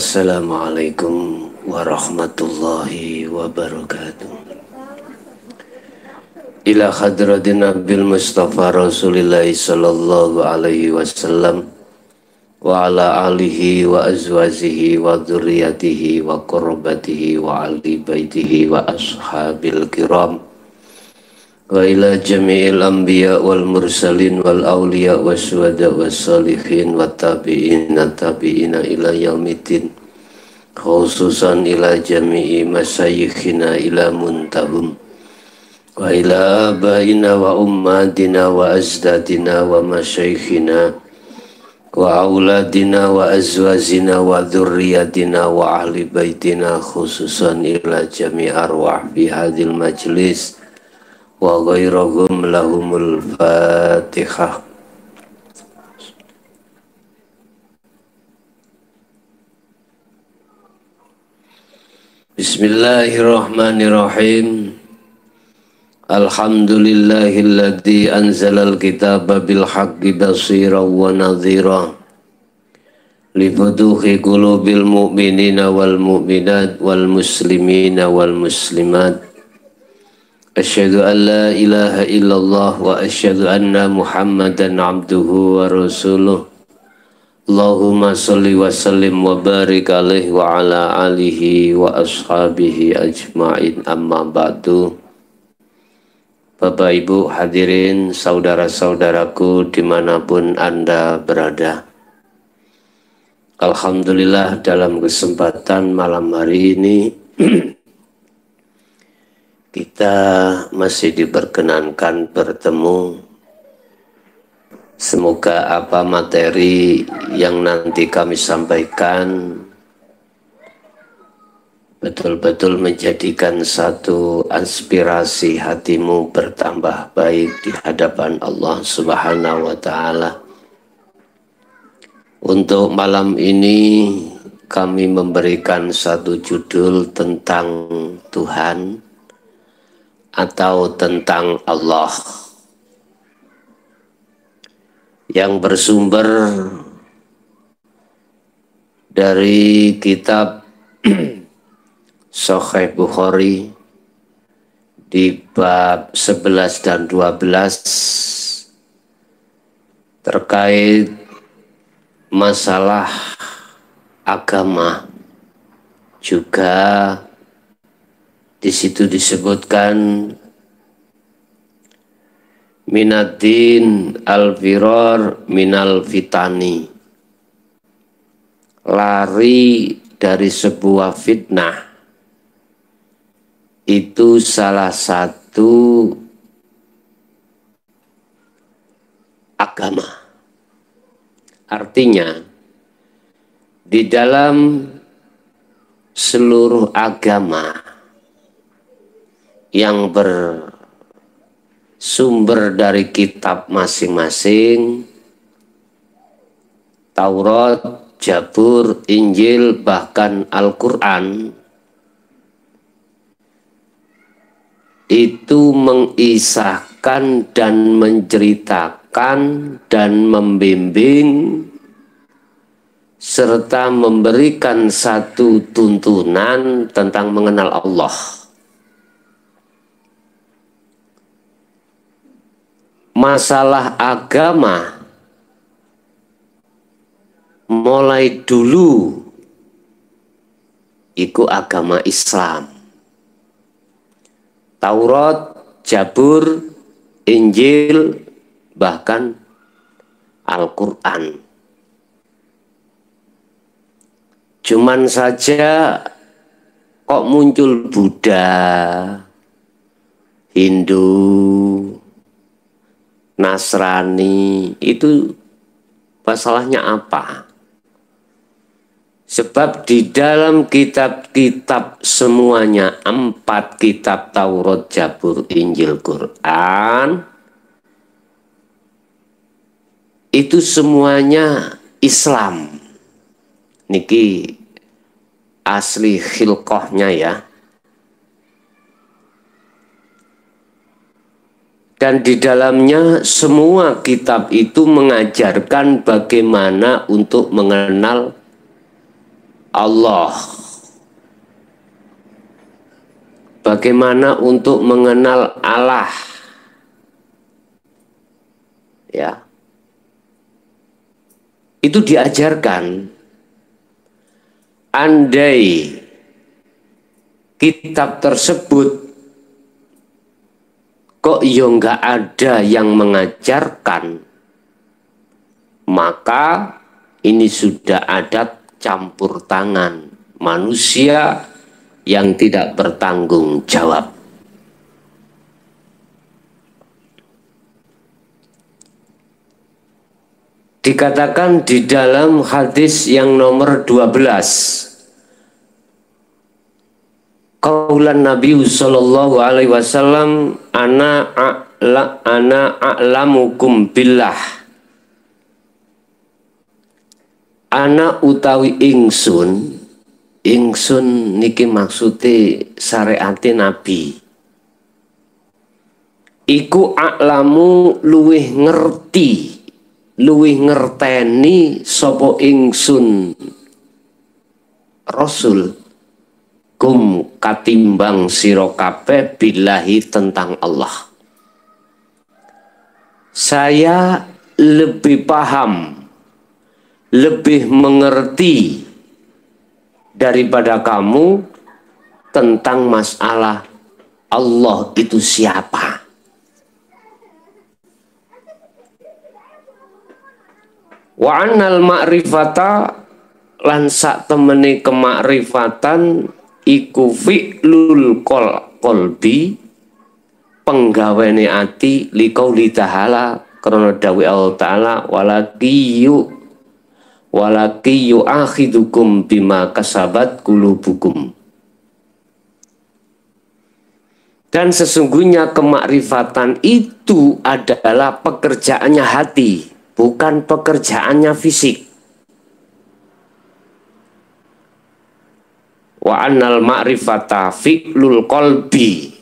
Assalamualaikum warahmatullahi wabarakatuh. Ila hadratin Nabil Mustafa Rasulillah sallallahu alaihi wasallam wa ala alihi wa azwajihi wa dzurriyyatihi wa qurrabatihi wa ali baitihi wa ashabil kiram wa ila jami'il anbiya wal mursalin wal awliya was syuhada was salihin wa tabi'ina ila yaumiddin, khususan ila jami'i masyayikhina ila muntahum wa ila abaina wa ummatina wa azdadina wa masyayikhina wa auladina wa azwazina wa dzurriyyatina wa ahli baitina, khususan ila jami' arwah fi hadil majlis wa ghairahum lahumul fatihah. Bismillahirrahmanirrahim. Alhamdulillahilladzi anzalal kitaba bil haqqi basiran wa nadhira li futuhi qulubil mu'minina wal mu'minat wal muslimina wal muslimat. Asyhadu an la ilaha illallah wa asyhadu anna Muhammadan abduhu wa rasuluh. Allahumma salli wa sallim wa barik alaihi wa ala alihi wa ashabihi ajma'in, amma ba'du. Bapak Ibu hadirin, saudara-saudaraku dimanapun Anda berada, alhamdulillah dalam kesempatan malam hari ini kita masih diperkenankan bertemu. Semoga apa materi yang nanti kami sampaikan betul-betul menjadikan satu aspirasi hatimu bertambah baik di hadapan Allah Subhanahu wa Ta'ala. Untuk malam ini kami memberikan satu judul tentang Tuhan atau tentang Allah, yang bersumber dari kitab Sahih Bukhari di bab 11 dan 12 terkait masalah agama. Juga di situ disebutkan minaddin al-firar minal fitani, lari dari sebuah fitnah itu salah satu agama. Artinya di dalam seluruh agama yang bersumber dari kitab masing-masing, Taurat, Zabur, Injil, bahkan Al-Quran, itu mengisahkan dan menceritakan dan membimbing serta memberikan satu tuntunan tentang mengenal Allah. Masalah agama mulai dulu iku agama Islam. Taurat, Zabur, Injil, bahkan Al-Quran. Cuman saja kok muncul Buddha, Hindu, Nasrani, itu masalahnya apa? Sebab di dalam kitab-kitab semuanya, 4 kitab Taurat, Zabur, Injil, Quran, itu semuanya Islam. Niki asli khilqahnya ya. Dan di dalamnya semua kitab itu mengajarkan bagaimana untuk mengenal Allah. Bagaimana untuk mengenal Allah? Ya. Itu diajarkan. Andai kitab tersebut kok ya nggak ada yang mengajarkan, maka ini sudah ada campur tangan manusia yang tidak bertanggung jawab. Dikatakan di dalam hadis yang nomor 12, qaulan Nabi sallallahu alaihi wasallam, ana a'lamukum billah. Ana utawi ingsun niki maksude syariate Nabi. Iku a'lamu luwih ngerti, luwih ngerteni sapa ingsun Rasul kum katimbang sira kabeh billahi tentang Allah. Saya lebih paham, lebih mengerti daripada kamu tentang masalah Allah itu siapa. Wa annal ma'rifata lan sak temene kemakrifatan iku fi'lul qalbi penggawene ati liqauli ta'ala karena dawuh Allah Ta'ala walakiyu akhidukum bima kasabat qulubukum. Dan sesungguhnya kemakrifatan itu adalah pekerjaannya hati, bukan pekerjaannya fisik. Wa annal ma'rifata fi'lul qalbi.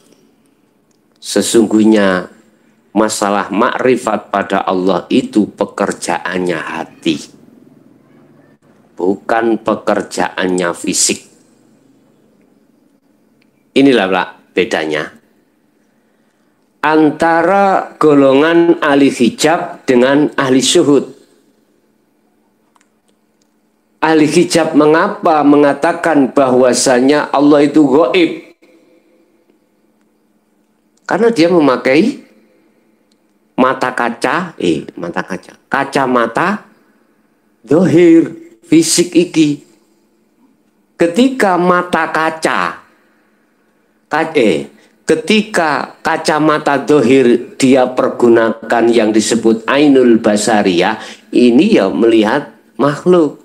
Sesungguhnya masalah makrifat pada Allah itu pekerjaannya hati, bukan pekerjaannya fisik. Inilah bedanya antara golongan ahli hijab dengan ahli syuhud. Ahli hijab mengapa mengatakan bahwasanya Allah itu gaib? Karena dia memakai kacamata dohir fisik iki. Ketika ketika kacamata dohir dia pergunakan yang disebut ainul basariyah, ini ya melihat makhluk.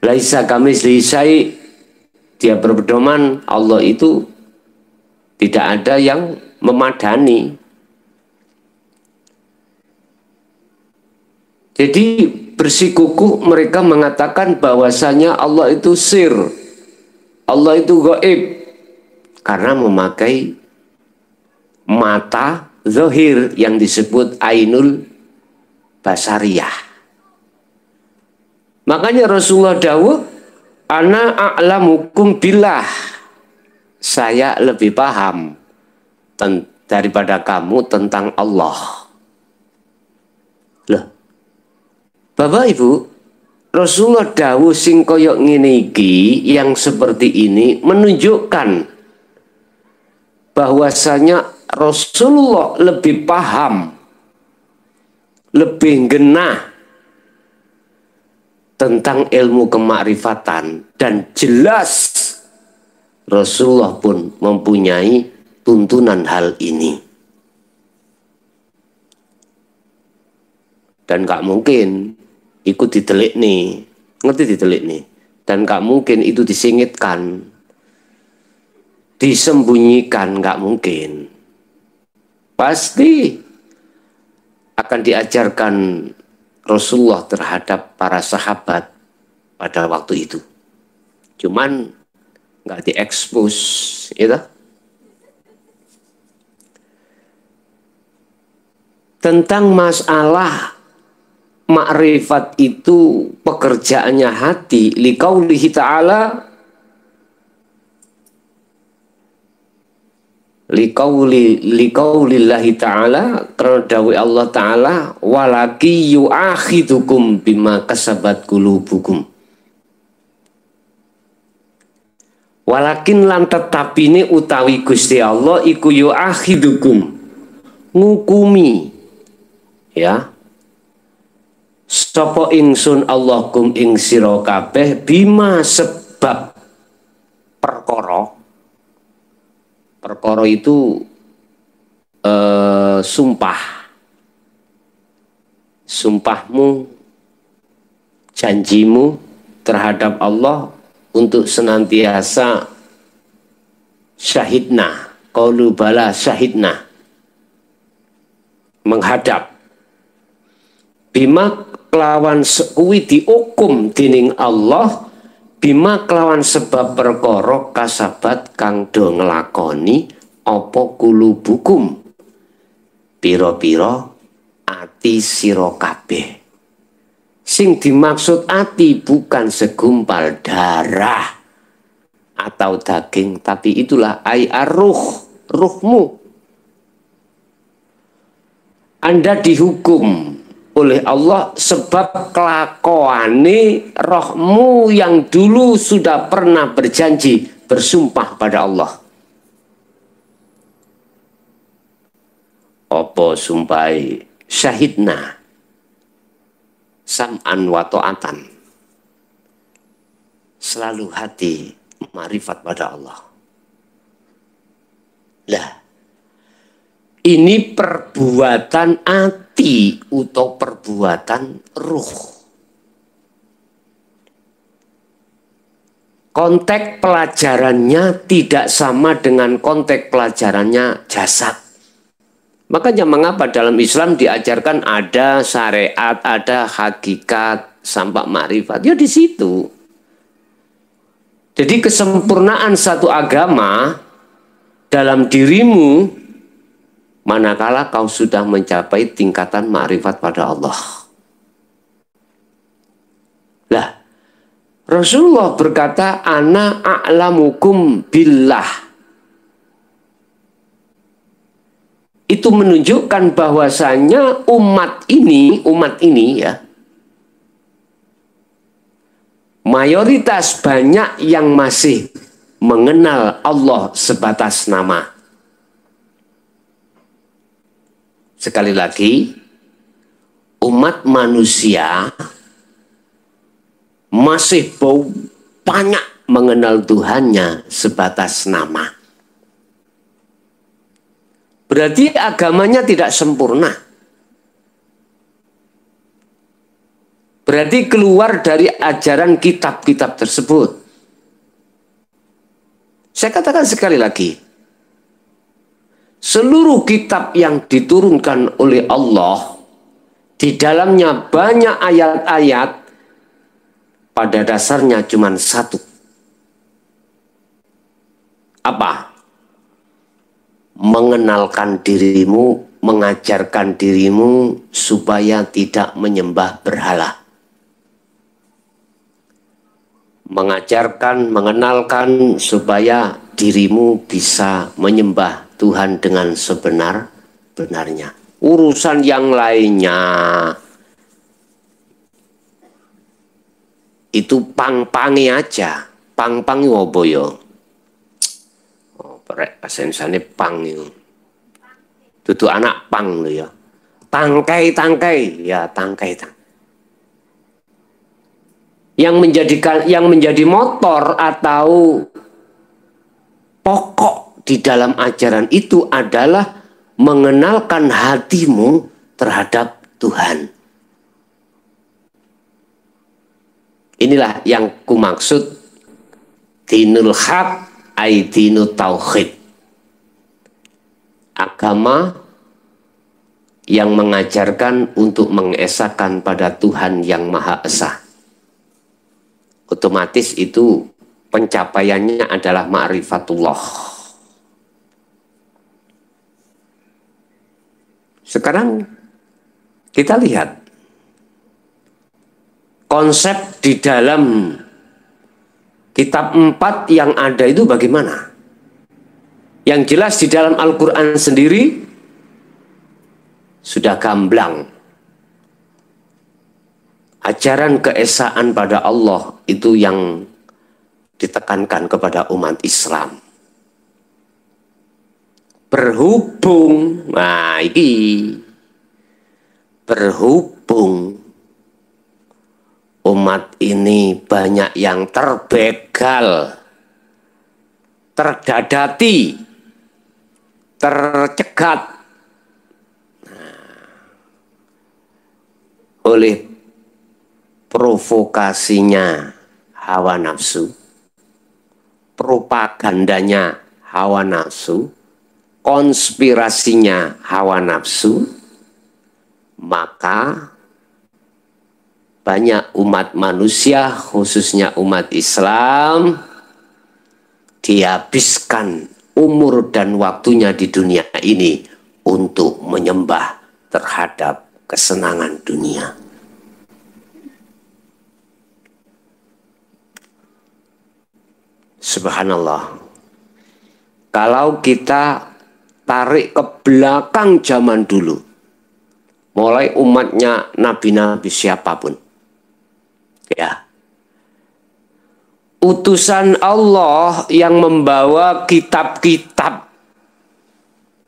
Laisa kamitslihi syai', dia berpedoman Allah itu tidak ada yang memadani. Jadi bersikukuh mereka mengatakan bahwasanya Allah itu sir, Allah itu gaib, karena memakai mata zahir yang disebut ainul basariyah. Makanya Rasulullah dawuh, ana a'lamukum billah, saya lebih paham daripada kamu tentang Allah. Loh, Bapak Ibu, Rasulullah dawuh sing koyok ngene iki yang seperti ini menunjukkan bahwasanya Rasulullah lebih paham, lebih genah tentang ilmu kemakrifatan, dan jelas Rasulullah pun mempunyai tuntunan hal ini. Dan gak mungkin ikut ditelik nih, ngerti ditelik nih, dan gak mungkin itu disingitkan, disembunyikan, gak mungkin. Pasti akan diajarkan Rasulullah terhadap para sahabat pada waktu itu. Cuman nggak diekspos, gitu. Tentang masalah makrifat itu pekerjaannya hati, liqaulihi ta'ala, liqaulillahi ta'ala, karena dawai Allah ta'ala, walaki yu'akhidukum bima kasabat qulubukum. Walakin lan tetapine utawi Gusti Allah iku yu'akhidukum, ngukumi, ya, sapa ingsun Allah kum ing sira kabeh bima sebab perkara. Perkara itu sumpah, sumpahmu, janjimu terhadap Allah untuk senantiasa syahidna, qaulu bala syahidna, menghadap. Bima kelawan kuwi diukum dening Allah, bima kelawan sebab perkara kasabat kang do nglakoni apa kulubukum, pira-pira ati sira kabeh. Sing dimaksud ati bukan segumpal darah atau daging, tapi itulah ai ar-ruh, ruhmu. Anda dihukum oleh Allah sebab kelakuane rohmu yang dulu sudah pernah berjanji bersumpah pada Allah. Apa sumpai syahidna sam'an wa ta'atan, selalu hati ma'rifat pada Allah. Lah, ini perbuatan ati atau perbuatan ruh. Konteks pelajarannya tidak sama dengan konteks pelajarannya jasad. Makanya mengapa dalam Islam diajarkan ada syariat, ada hakikat, sampai makrifat. Ya di situ. Jadi kesempurnaan satu agama dalam dirimu manakala kau sudah mencapai tingkatan makrifat pada Allah. Lah, Rasulullah berkata, ana a'lamukum billah. Itu menunjukkan bahwasanya umat ini ya, mayoritas banyak yang masih mengenal Allah sebatas nama. Sekali lagi, umat manusia masih banyak mengenal Tuhannya sebatas nama. Berarti agamanya tidak sempurna. Berarti keluar dari ajaran kitab-kitab tersebut. Saya katakan sekali lagi, seluruh kitab yang diturunkan oleh Allah, di dalamnya banyak ayat-ayat, pada dasarnya cuma satu. Apa? Mengenalkan dirimu, mengajarkan dirimu supaya tidak menyembah berhala. Mengajarkan, mengenalkan supaya dirimu bisa menyembah Tuhan dengan sebenar-benarnya. Urusan yang lainnya itu pang-pangi aja. Pang-pangi woboyo. Asensane pang itu. Tutu anak pang lo ya. Tangkai ya, tangkai. Yang menjadi motor atau pokok di dalam ajaran itu adalah mengenalkan hatimu terhadap Tuhan. Inilah yang kumaksud dinul haq aidinu tauhid, agama yang mengajarkan untuk mengesahkan pada Tuhan yang Maha Esa. Otomatis itu pencapaiannya adalah ma'rifatullah. Sekarang kita lihat konsep di dalam kitab 4 yang ada itu bagaimana? Yang jelas di dalam Al-Quran sendiri sudah gamblang. Ajaran keesaan pada Allah itu yang ditekankan kepada umat Islam. Berhubung, nah ini berhubung umat ini banyak yang terbegal, terdadati, tercegat oleh provokasinya hawa nafsu, propagandanya hawa nafsu, konspirasinya hawa nafsu, maka banyak umat manusia, khususnya umat Islam, dihabiskan umur dan waktunya di dunia ini untuk menyembah terhadap kesenangan dunia. Subhanallah. Kalau kita tarik ke belakang zaman dulu, mulai umatnya nabi-nabi siapapun, ya, utusan Allah yang membawa kitab-kitab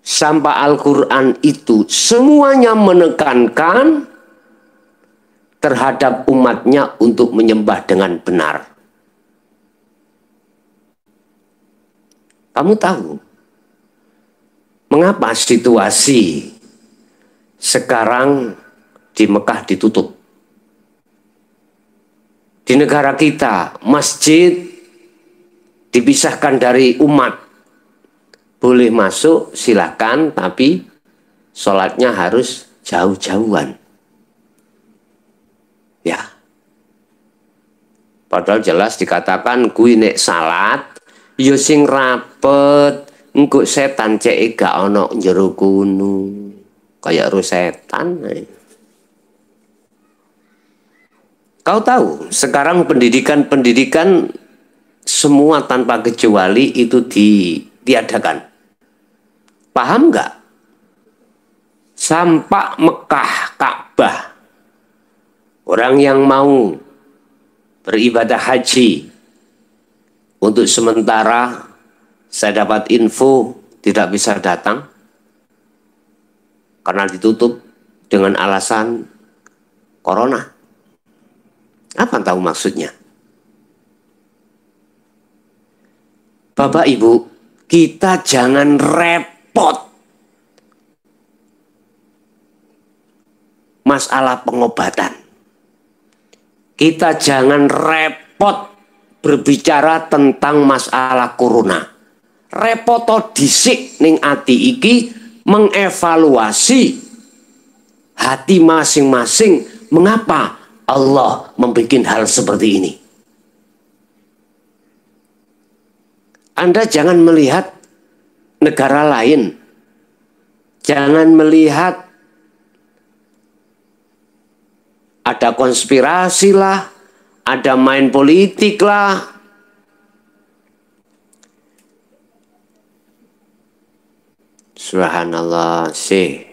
sampai Al-Quran itu semuanya menekankan terhadap umatnya untuk menyembah dengan benar. Kamu tahu mengapa situasi sekarang di Mekah ditutup? Di negara kita, masjid dipisahkan dari umat. Boleh masuk, silakan, tapi sholatnya harus jauh-jauhan. Ya. Padahal jelas dikatakan kuwi nek salat ya sing rapet, engko setan cek gak ono njero kono. Kayak ro setan. Kau tahu, sekarang pendidikan semua tanpa kecuali itu ditiadakan. Paham nggak? Sampai Mekah, Ka'bah. Orang yang mau beribadah haji, untuk sementara saya dapat info tidak bisa datang karena ditutup dengan alasan corona. Apa tahu maksudnya? Bapak Ibu, kita jangan repot masalah pengobatan. Kita jangan repot berbicara tentang masalah corona. Repot dhisik ning ati iki mengevaluasi hati masing-masing mengapa Allah membuat hal seperti ini. Anda jangan melihat negara lain. Jangan melihat ada konspirasi lah, ada main politik lah. Subhanallah sih.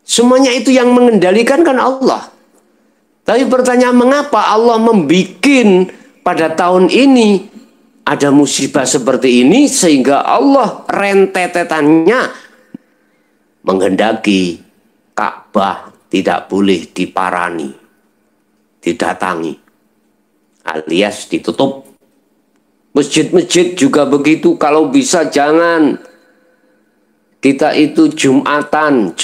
Semuanya itu yang mengendalikan kan Allah. Tapi pertanyaan mengapa Allah membuat pada tahun ini ada musibah seperti ini sehingga Allah rentetetannya menghendaki Ka'bah tidak boleh diparani, didatangi, alias ditutup. Masjid-masjid juga begitu, kalau bisa jangan. Kita itu Jumatan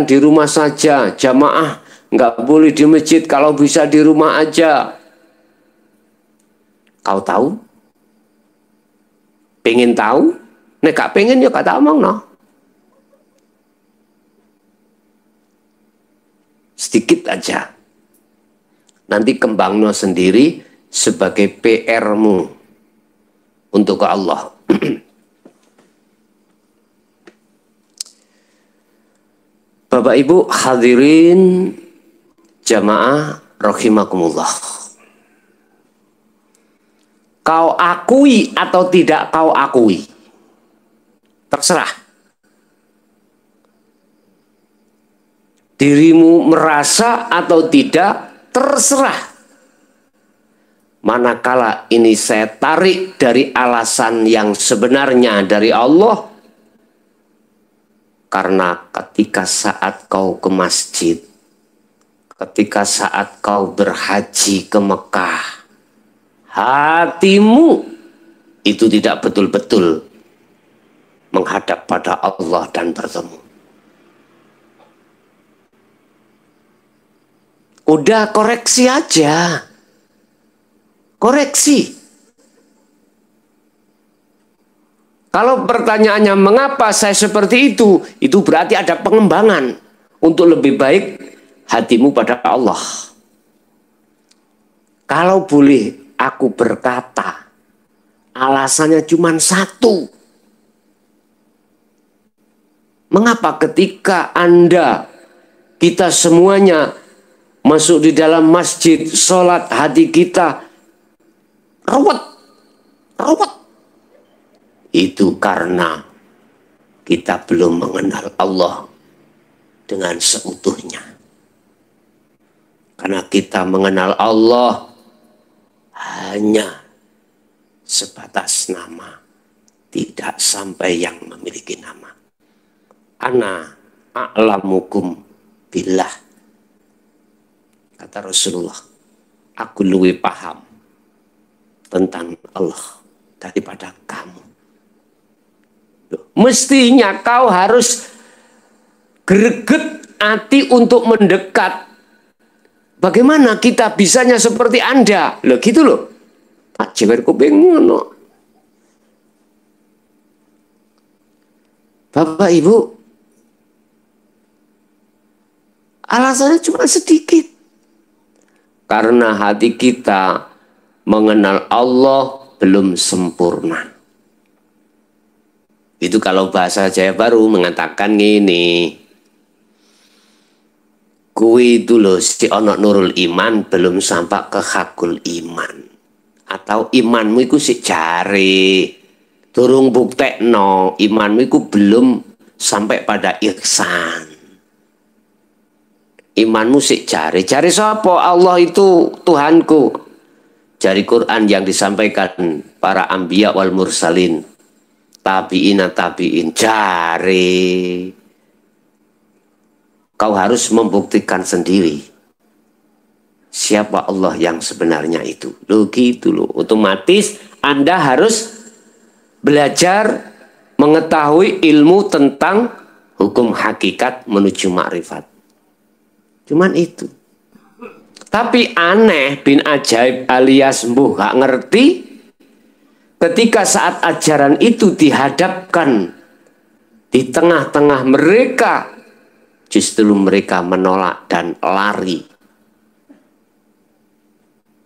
di rumah saja, jamaah nggak boleh di masjid, kalau bisa di rumah aja. Kau tahu? Pengen tahu? Nek gak pengen ya kata omong no. Sedikit aja. Nanti kembangno sendiri sebagai PR-mu untuk ke Allah. Bapak Ibu hadirin Jamaah rahimakumullah. Kau akui atau tidak kau akui, terserah. Dirimu merasa atau tidak, terserah. Manakala ini saya tarik dari alasan yang sebenarnya dari Allah, karena ketika saat kau ke masjid, ketika saat kau berhaji ke Mekah, hatimu itu tidak betul-betul menghadap pada Allah dan bertemu. Udah koreksi aja. Koreksi. Kalau pertanyaannya mengapa saya seperti itu berarti ada pengembangan untuk lebih baik hatimu pada Allah. Kalau boleh aku berkata, alasannya cuma satu. Mengapa ketika Anda, kita semuanya masuk di dalam masjid, sholat, hati kita rawat. Itu karena kita belum mengenal Allah dengan seutuhnya. Karena kita mengenal Allah hanya sebatas nama, tidak sampai yang memiliki nama. Ana a'lamukum billah, kata Rasulullah, aku lebih paham tentang Allah daripada kamu. Mestinya kau harus greget hati untuk mendekat. Bagaimana kita bisanya seperti Anda? Loh gitu loh. Pak Jewer kuping no. Bapak Ibu, alasannya cuma sedikit. Karena hati kita mengenal Allah belum sempurna. Itu kalau bahasa Jawa Baru mengatakan gini, kui itu loh si ono nurul iman belum sampai ke hakul iman, atau imanmu itu si jari durung buktekno, imanmu itu belum sampai pada ihsan. Imanmu si jari sapa? Allah itu Tuhanku. Jari Quran yang disampaikan para anbiya wal mursalin, tabi'in jari. Kau harus membuktikan sendiri siapa Allah yang sebenarnya itu. Loh gitu loh. Otomatis Anda harus belajar mengetahui ilmu tentang hukum hakikat menuju makrifat. Cuman itu. Tapi aneh bin ajaib alias mbuh gak ngerti, ketika saat ajaran itu dihadapkan di tengah-tengah mereka, justru mereka menolak dan lari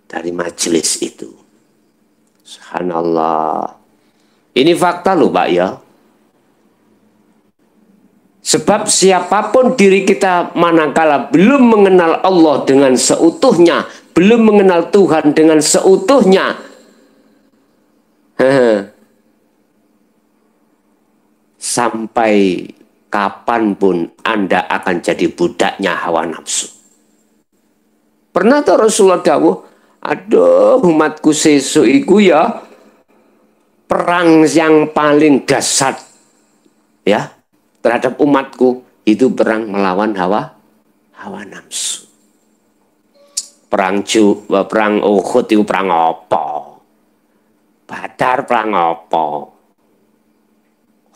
dari majelis itu. Subhanallah. Ini fakta loh Pak ya. Sebab siapapun diri kita manakala belum mengenal Allah dengan seutuhnya, belum mengenal Tuhan dengan seutuhnya, sampai kapanpun Anda akan jadi budaknya hawa nafsu. Pernah tuh Rasulullah dawuh, aduh umatku sesuk iku ya perang yang paling dahsyat ya terhadap umatku itu perang melawan hawa nafsu. Perang Uhud itu perang apa? Badar perang apa?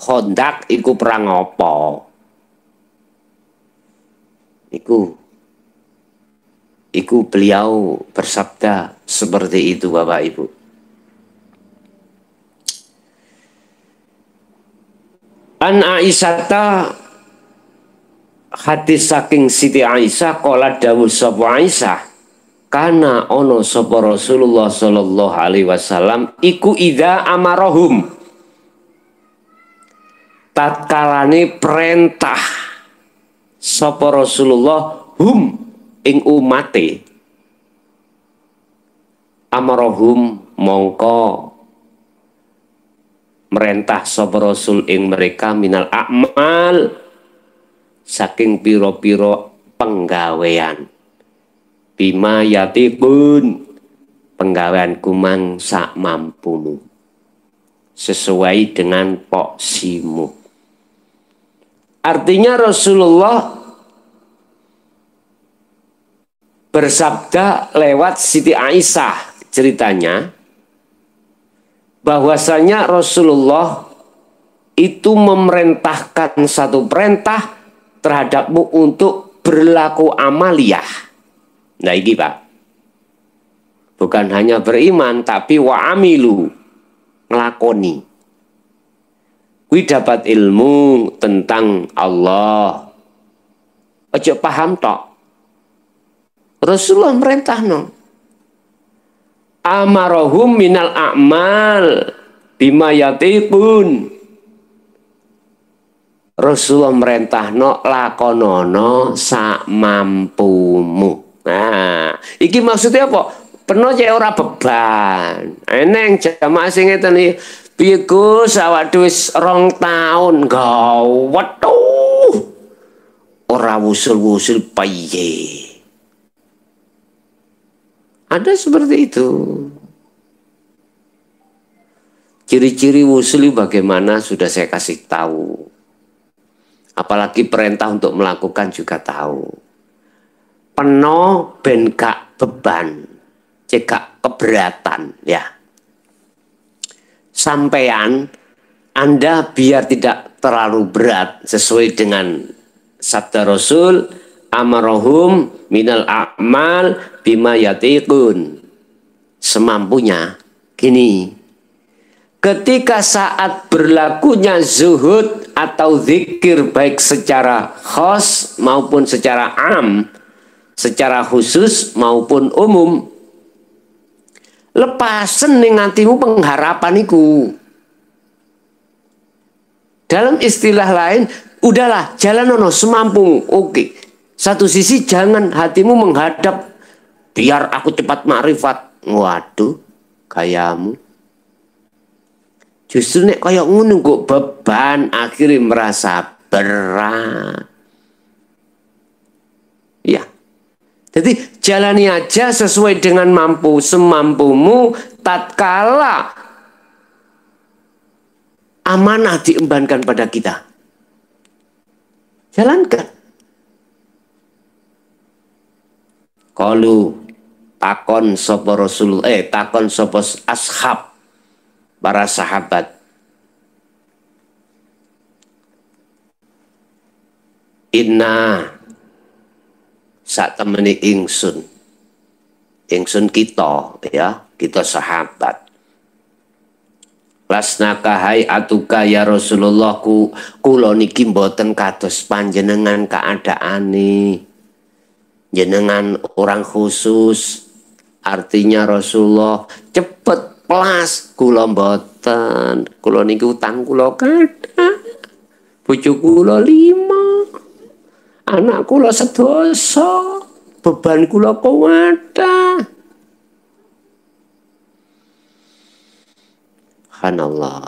Khandaq iku perang apa? Iku beliau bersabda seperti itu Bapak Ibu. An Aisyata, hadis saking Siti Aisyah, qala dawuh sapa Aisyah, kana ono sapa Rasulullah sallallahu alaihi wasallam iku idza amarahum, tatkalane perintah sapa Rasulullah ing umate amarahum mongko merentah sapa rasul ing mereka minal a'mal saking piro-piro penggawean bima yatikun penggawean kumang sak mampumu sesuai dengan poksimu. Artinya Rasulullah bersabda lewat Siti Aisyah ceritanya bahwasanya Rasulullah itu memerintahkan satu perintah terhadapmu untuk berlaku amaliyah. Nah ini Pak, bukan hanya beriman tapi wa'amilu, ngelakoni. Kui dapat ilmu tentang Allah. Ojo paham tok. Rasulullah merintah no. Amarahum minal a'mal bima yatiqun. Rasulullah merintah no lakonono sak mampumu. Nah, iki maksudnya apa? Penuh cek ora beban. Eneng jamaah sing ngeten iki. Piye Gus awak wis 2 tahun gawat tuh. Ora wusul-wusul piye. Ada seperti itu. Ciri-ciri wusul bagaimana sudah saya kasih tahu. Apalagi perintah untuk melakukan juga tahu. Penuh ben gak beban, cekak keberatan ya. Sampean Anda biar tidak terlalu berat sesuai dengan sabda Rasul amarahum minal a'mal bima yatiqun. Semampunya gini. Ketika saat berlakunya zuhud atau zikir baik secara khas maupun secara am, secara khusus maupun umum, lepasen ning atimu pengharapan iku. Dalam istilah lain, udahlah jalan ono semampumu. Oke. Satu sisi jangan hatimu menghadap biar aku cepat makrifat. Waduh, kayamu. Justru nek kaya ngono kok beban akhirnya merasa berat. Ya. Jadi jalani aja sesuai dengan mampu semampumu tatkala amanah diembankan pada kita. Jalankan. Qalu takon sapa Rasulullah takon sapa ashab para sahabat. Inna sak temeni ingsun kita ya, kita sahabat. Lasnaka hai atuka ya Rasulullah kula niki mboten kados panjenengan keadaane. Jenengan orang khusus, artinya Rasulullah cepet pelas kula mboten. Kula niki utang kula kathah. Bojo kula 5. Anak kula sedoso. Beban kula kuwata. Subhanallah.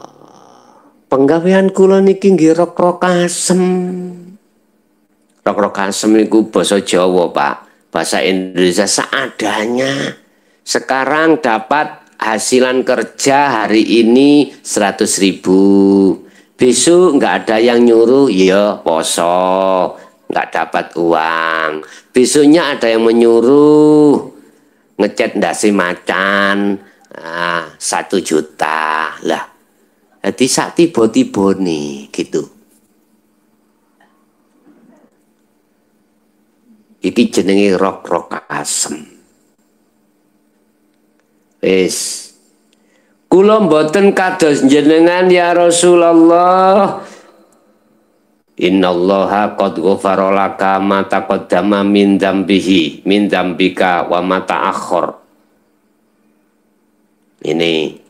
Penggawean kula niki nggih rok-rok asem. Rok-rok asem niku basa Jawa, Pak. Bahasa Indonesia seadanya. Sekarang dapat hasilan kerja hari ini 100.000. Besok nggak ada yang nyuruh, ya poso. Nggak dapat uang. Besoknya ada yang menyuruh ngecat ndase macan 1 juta lah. Jadi sak tiba-tiba nih gitu. Iki jenenge rok-rok asem. Wis. Kula mboten kados jenengan ya Rasulullah. Innallaha qad ghafara laka ma taqaddama min dzambihi min dzambika wa ma ta'akhkhar. Ini.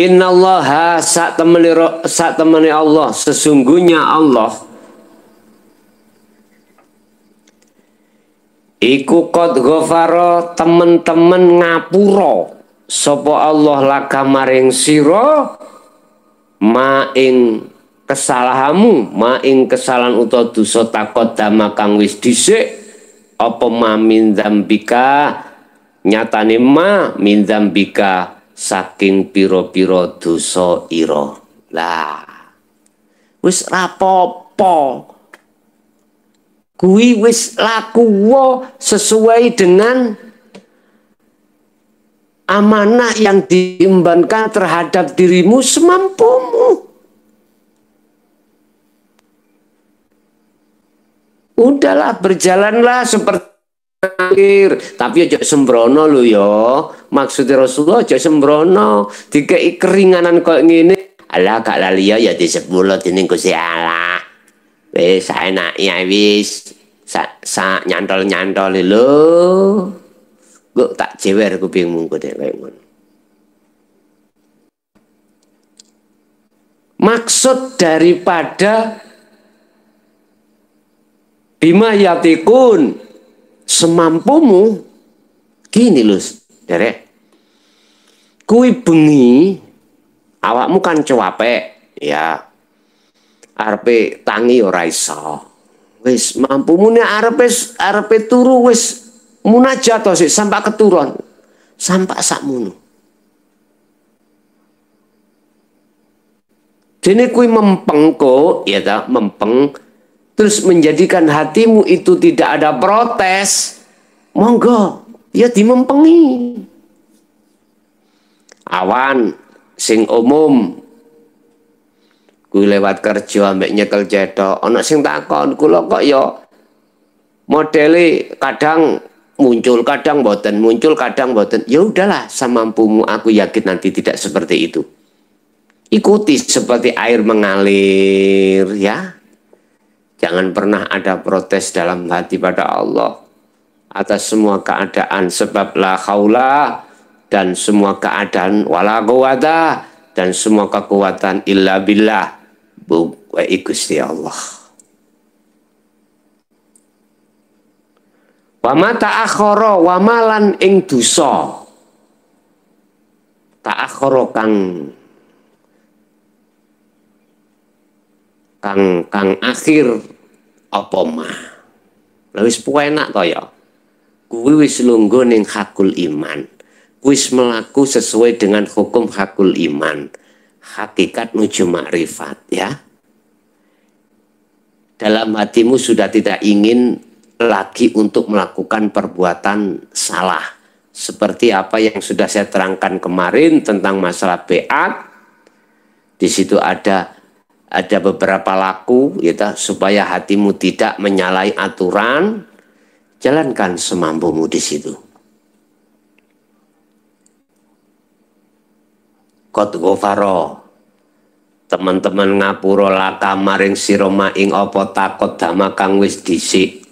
Innallaha sak temene Allah, sesungguhnya Allah iku qad ghafara temen-temen ngapura sapa Allah laka maring sira maing kesalahanmu maing kesalahan utawa dosa takot dama kang wis dhisik apa min dzambika nyatane min dzambika saking pira-pira dosa ira. Lah wis rapopo kuwi wis laku sesuai dengan amanah yang diembankan terhadap dirimu semampumu. Udahlah, berjalanlah seperti akhir. Tapi aja sembrono lho ya. Maksudnya Rasulullah aja sembrono. Dikei keringanan kok ngene. Alah gak lali ya disepuluh dening Gusti Allah. Wis enake wis sak nyantol-nyantol lho. Kok tak jewer kupingmu kok kowe ngono. Maksud daripada bima yatikun semampumu gini lho derek, kuwi bengi awakmu kan cuapek ya arepe tangi ora iso wis mampumu nek arepe turu wis munajat sik sampai keturun sampai sakmono dene kuwi mempeng kok ya ta mempeng terus menjadikan hatimu itu tidak ada protes, monggo ya dimempengi. Awan sing umum kuwi lewat kerja ambek nyekel cetok, ana sing takon kula kok ya modele kadang muncul, kadang boten muncul, kadang boten. Ya udahlah, semampumu, aku yakin nanti tidak seperti itu. Ikuti seperti air mengalir ya. Jangan pernah ada protes dalam hati pada Allah atas semua keadaan, sebab la haula dan semua keadaan wala quwata dan semua kekuatan illa billah wa Gusti Allah. Wa ma ta'akhara wa malan ing dosa ta'akhara kang akhir apa mah wis enak to ya kuwi wis lungguh ning hakul iman wis melaku sesuai dengan hukum hakul iman hakikat nuju makrifat ya dalam hatimu sudah tidak ingin lagi untuk melakukan perbuatan salah seperti apa yang sudah saya terangkan kemarin tentang masalah beat. Di situ ada beberapa laku ya, supaya hatimu tidak menyalahi aturan, jalankan semampumu di situ. Qad ghafara teman-teman ngapura laka maring sira ing apa takut dama kang wis dhisik.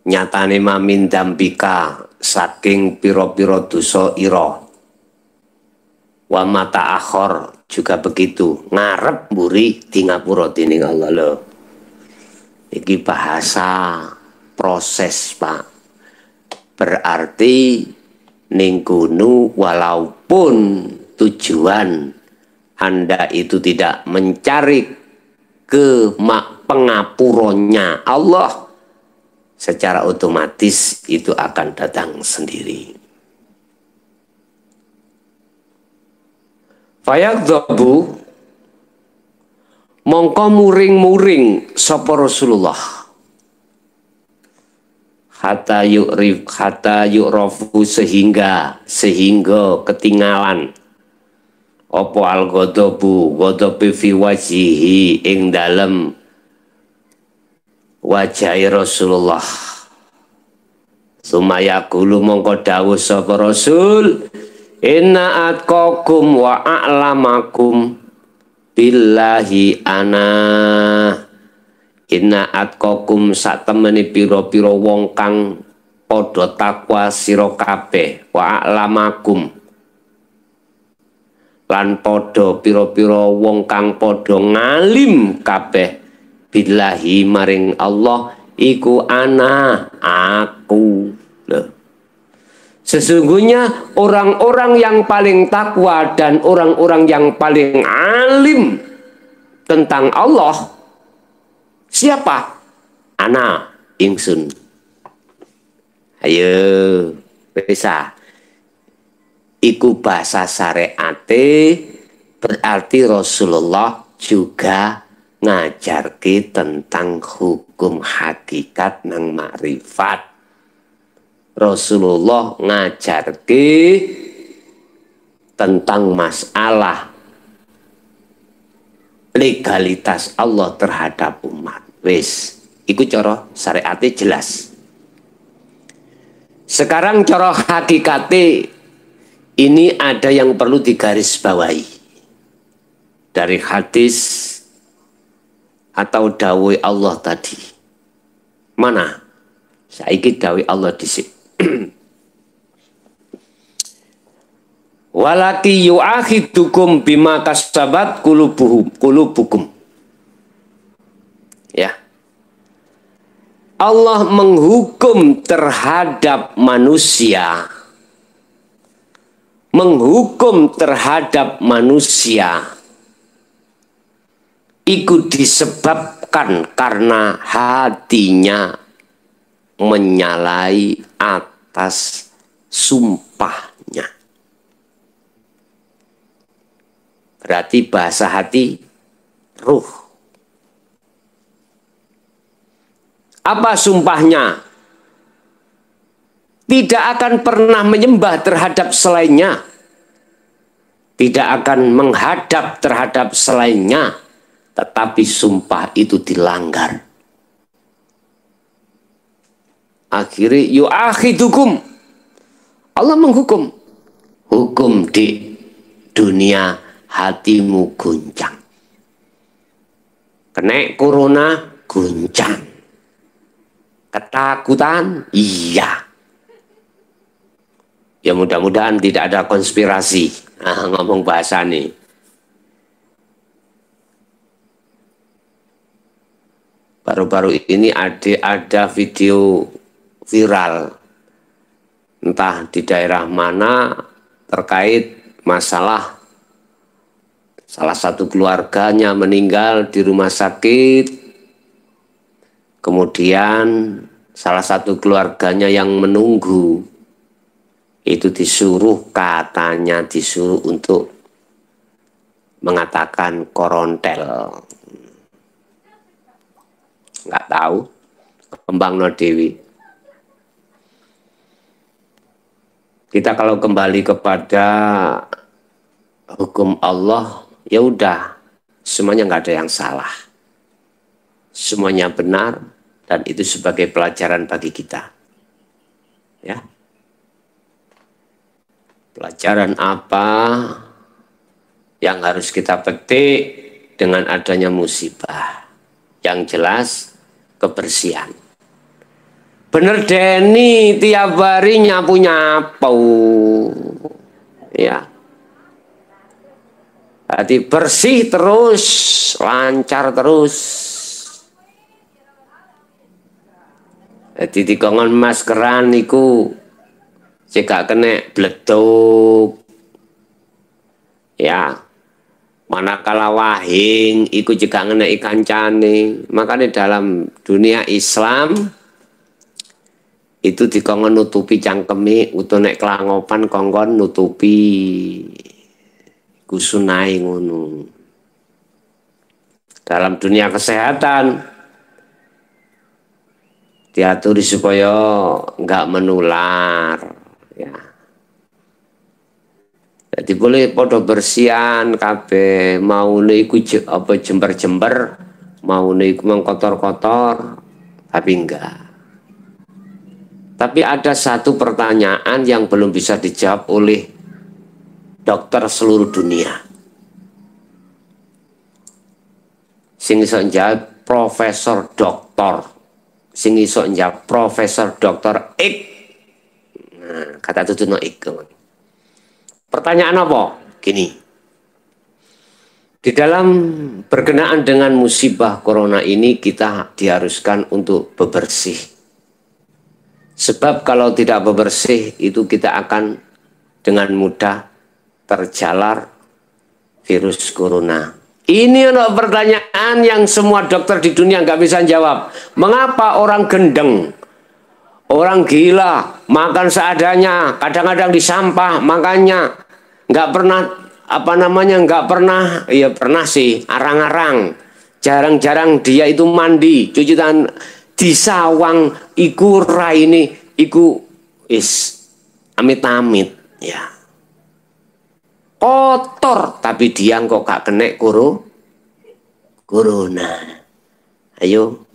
Nyatane mamin dambika saking pira-pira dosa ira. Wa mata akhor juga begitu ngarep mburi di ngapura dening Allah lho. Iki bahasa proses Pak. Berarti ning kono walaupun tujuan Anda itu tidak mencari ke pengapuronya Allah, secara otomatis itu akan datang sendiri. Fayadzabu mongko muring-muring sapa Rasulullah hatta yu'rafu sehingga ketinggalan apa al-ghadabu ghadabi fi wajhihi ing dalem wajah Rasulullah. Sumaya kulu mongko dawuh sapa Rasul inna atqakum wa a'lamakum billahi ana inna atqakum satemene pira-pira wong kang padha takwa sira kabeh wa a'lamakum lan padha pira-pira wong kang padha ngalim kabeh billahi maring Allah iku ana aku. Loh. Sesungguhnya orang-orang yang paling takwa dan orang-orang yang paling alim tentang Allah siapa? Ana ingsun. Ayo bisa. Iku bahasa syariate berarti Rasulullah juga ngajarke tentang hukum hakikat nang makrifat. Rasulullah ngajarke tentang masalah legalitas Allah terhadap umat. Wis, iku cara syariate jelas. Sekarang cara hakikate ini ada yang perlu digarisbawahi dari hadis atau dawai Allah tadi. Mana? Saiki dawai Allah dhisik. Walaki yu'akhidukum bima kasabat kulubukum. Ya. Allah menghukum terhadap manusia. Menghukum terhadap manusia. Itu disebabkan karena hatinya menyalahi atas sumpahnya. Berarti bahasa hati ruh. Apa sumpahnya? Tidak akan pernah menyembah terhadap selainnya. Tidak akan menghadap terhadap selainnya. Tetapi sumpah itu dilanggar. Akhirnya yu'akhidukum. Allah menghukum. Hukum di dunia hatimu guncang. Kena corona guncang. Ketakutan iya. Ya mudah-mudahan tidak ada konspirasi. Nah, ngomong bahasa nih. Baru-baru ini ada video viral. Entah di daerah mana terkait masalah salah satu keluarganya meninggal di rumah sakit. Kemudian salah satu keluarganya yang menunggu itu katanya disuruh untuk mengatakan korontel. Nggak tahu, kembang no dewi. Kita kalau kembali kepada hukum Allah, ya udah, semuanya nggak ada yang salah. Semuanya benar dan itu sebagai pelajaran bagi kita. Ya. Pelajaran apa yang harus kita petik dengan adanya musibah? Yang jelas kebersihan. Bener Denny tiap hari nyapu-nyapu. Ya. Jadi bersih terus, lancar terus. Jadi dikongkon maskeran niku jika kena bleduk. Ya. Manakala wahing iku jika kena ikan cane. Makanya dalam dunia Islam itu dikongkon nutupi cangkeme utawa nek kelangopan kongkon nutupi kusunai ngono. Dalam dunia kesehatan diatur supaya nggak menular, ya. Jadi boleh podo bersihan kabeh, mau iku apa jember-jember, mau iku mengkotor-kotor, tapi enggak. Tapi ada satu pertanyaan yang belum bisa dijawab oleh dokter seluruh dunia. Sing iso njawab profesor doktor. Sing iso njawab profesor doktor X. Nah, kata tutuno X. Pertanyaan apa? Gini. Di dalam berkenaan dengan musibah corona ini kita diharuskan untuk bebersih. Sebab kalau tidak bebersih itu kita akan dengan mudah terjalar virus corona. Ini adalah pertanyaan yang semua dokter di dunia nggak bisa jawab. Mengapa orang gendeng, orang gila, makan seadanya, kadang-kadang di sampah, makanya nggak pernah nggak pernah, ya pernah sih, arang-arang. Jarang-jarang dia itu mandi, cuci tangan di sawang, iku raine, iku is amit-amit, ya. Kotor, tapi dia kok gak kena corona. Ayo.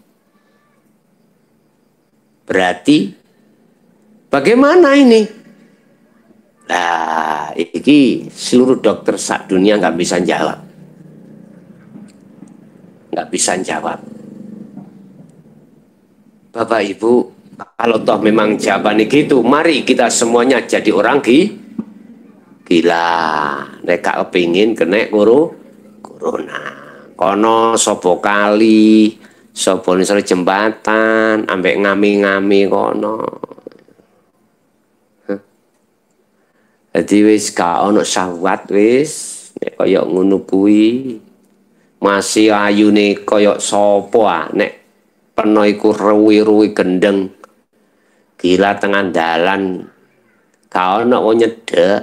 Berarti bagaimana ini? Nah, ini seluruh dokter sak dunia nggak bisa jawab. Nggak bisa jawab. Bapak Ibu, kalau toh memang jawabannya gitu, mari kita semuanya jadi orang gila. Nek kepingin kena corona. Kono sopo kali, sopo nisor jembatan, ambek ngami-ngami kono. Jadi wis gak ono syahwat wis, nek koyok ngono kuwi. Masih ayune koyok sopo nek peno iku ruwi-ruwi gendeng. Gila tengah dalan. Gak ono wong nyedek.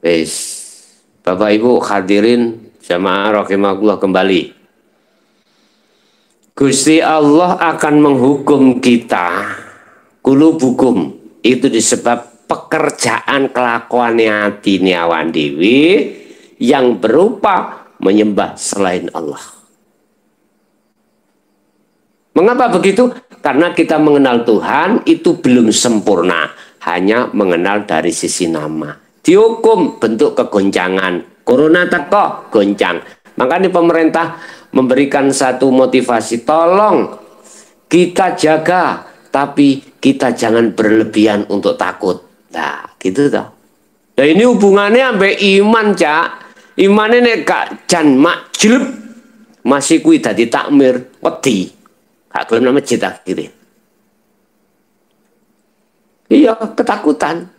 Wis. Bapak Ibu hadirin jamaah rahimakumullah kembali. Gusti Allah akan menghukum kita kulubukum itu disebab pekerjaan kelakuan hati awan dewi yang berupa menyembah selain Allah. Mengapa begitu? Karena kita mengenal Tuhan itu belum sempurna, hanya mengenal dari sisi nama. Dihukum bentuk kegoncangan. Corona teko goncang. Makanya pemerintah memberikan satu motivasi, tolong kita jaga, tapi kita jangan berlebihan untuk takut. Nah, gitu toh. Nah, ini hubungannya sampai iman, Cak. Imannya nek gak jan makjleb masih kuwi dadi takmir, wedi. Gak gelem nang masjid akhirnya. Iya, ketakutan.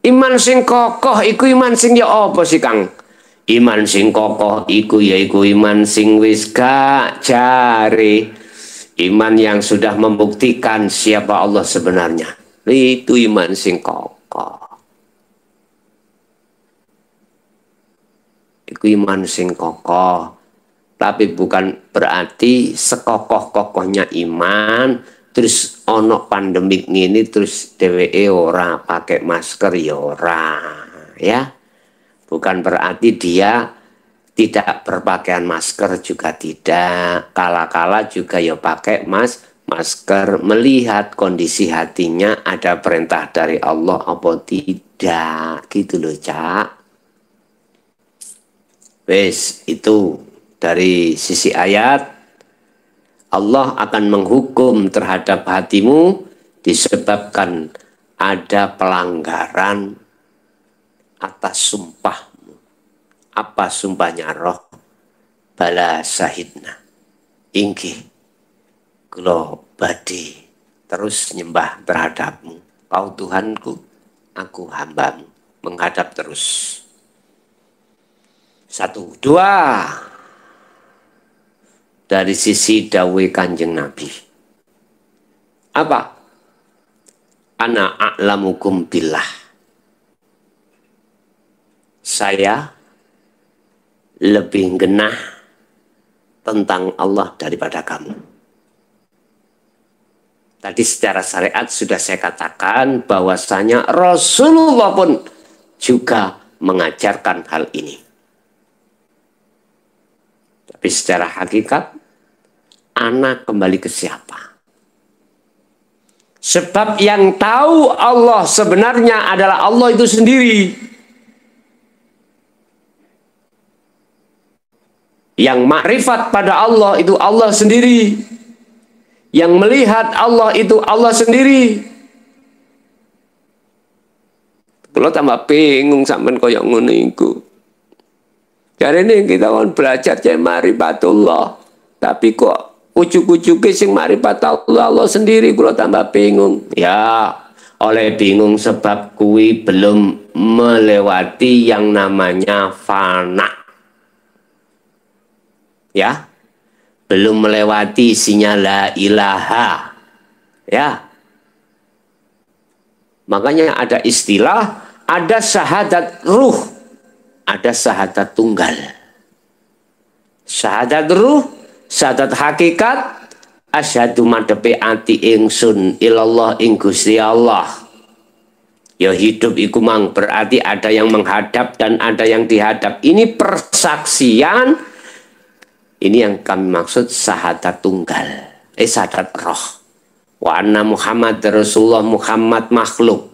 Iman sing kokoh iku iman sing ya apa sih, Kang? Iman sing kokoh iku yaiku iman sing wis gak jare. Iman yang sudah membuktikan siapa Allah sebenarnya. Itu iman sing kokoh. Iku iman sing kokoh. Tapi bukan berarti sekokoh-kokohnya iman terus ono pandemik ini terus dheweke ora pakai masker ya ora, ya. Bukan berarti dia tidak berpakaian masker juga tidak. Kala-kala juga ya pakai masker, melihat kondisi hatinya ada perintah dari Allah apa tidak. Gitu loh, Cak. Wes, itu dari sisi ayat. Allah akan menghukum terhadap hatimu disebabkan ada pelanggaran atas sumpahmu. Apa sumpahnya roh? Bala sahidna. Inggih kula badhe terus nyembah terhadapmu. Kau Tuhanku, aku hambamu. Menghadap terus. 1, 2. Dari sisi dawe Kanjeng Nabi. Apa? Ana a'lamukum billah. Saya lebih genah tentang Allah daripada kamu. Tadi secara syariat sudah saya katakan bahwasanya Rasulullah pun juga mengajarkan hal ini. Tapi secara hakikat anak kembali ke siapa? Sebab yang tahu Allah sebenarnya adalah Allah itu sendiri. Yang makrifat pada Allah itu Allah sendiri. Yang melihat Allah itu Allah sendiri. Kalau tambah bingung sampean koyo ngono iku. Dari ini kita kan belajar cek marifatullah. Tapi kok ujuk-ujuke sing marifatullah Allah sendiri kula tambah bingung. Ya, oleh bingung sebab kui belum melewati yang namanya fana. Ya. Belum melewati isinya la ilaha. Ya. Makanya ada istilah, ada syahadat ruh, ada syahadat tunggal. Syahadat ruh, syahadat hakikat, asyhadu madhepe ati ingsun ilallah ing Gusti Allah. Ya hidup iku mang berarti ada yang menghadap dan ada yang dihadap. Ini persaksian, ini yang kami maksud syahadat tunggal. Syahadat roh. Wa anna Muhammad Rasulullah, Muhammad makhluk.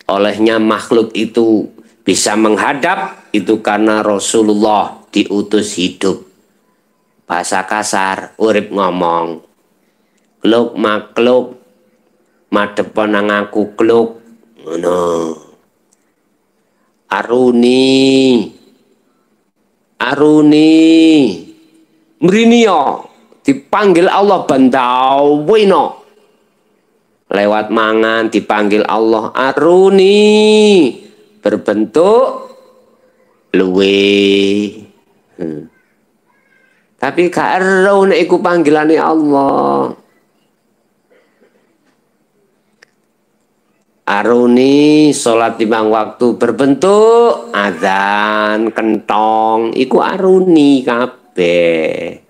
Olehnya makhluk itu bisa menghadap, itu karena Rasulullah diutus hidup. Bahasa kasar, urip ngomong. Kluk makluk, madhepan nang aku kluk. Ngono. Aruni. Mrinio dipanggil Allah bandawino. Lewat mangan dipanggil Allah aruni, berbentuk luwe. Tapi gak ero nek iku panggilane Allah. Aruni salat timbang waktu berbentuk azan kentong iku aruni kabeh.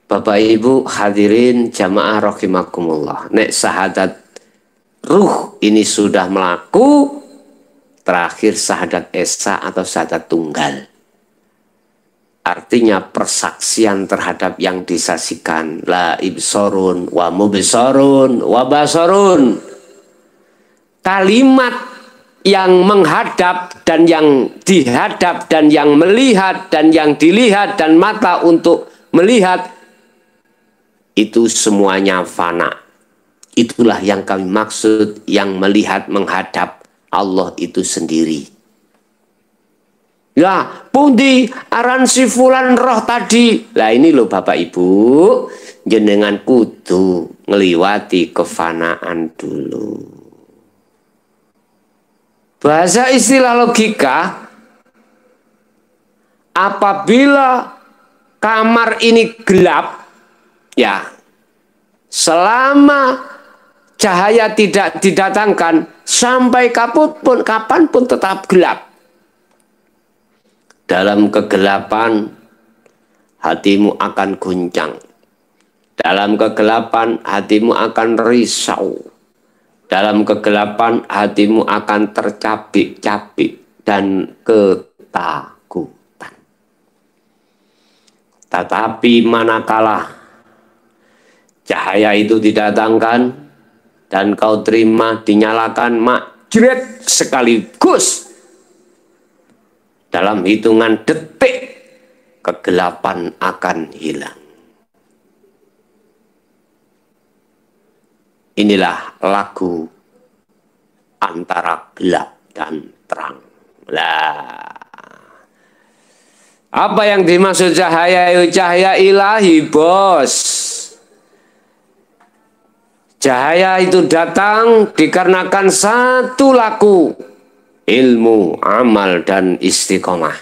Bapak Ibu hadirin jamaah rahimakumullah. Nek syahadat ruh ini sudah melaku, terakhir syahadat esa atau syahadat tunggal. Artinya persaksian terhadap yang disaksikan. La ibsorun wa mubsorun wa basarun. Kalimat yang menghadap dan yang dihadap dan yang melihat dan yang dilihat dan mata untuk melihat, itu semuanya fana. Itulah yang kami maksud yang melihat menghadap Allah itu sendiri. Ya, pundi aran si fulan roh tadi. Lah ini loh Bapak Ibu, jenengan kudu ngeliwati kefanaan dulu. Bahasa istilah logika, apabila kamar ini gelap, ya, selama cahaya tidak didatangkan, sampai kapanpun tetap gelap. Dalam kegelapan, hatimu akan guncang. Dalam kegelapan, hatimu akan risau. Dalam kegelapan, hatimu akan tercabik-cabik dan ketakutan. Tetapi manakala cahaya itu didatangkan dan kau terima, dinyalakan, majret sekaligus. Dalam hitungan detik, kegelapan akan hilang. Inilah lagu antara gelap dan terang. Lah, apa yang dimaksud cahaya? Cahaya ilahi, bos. Cahaya itu datang dikarenakan satu laku, ilmu, amal, dan istiqomah.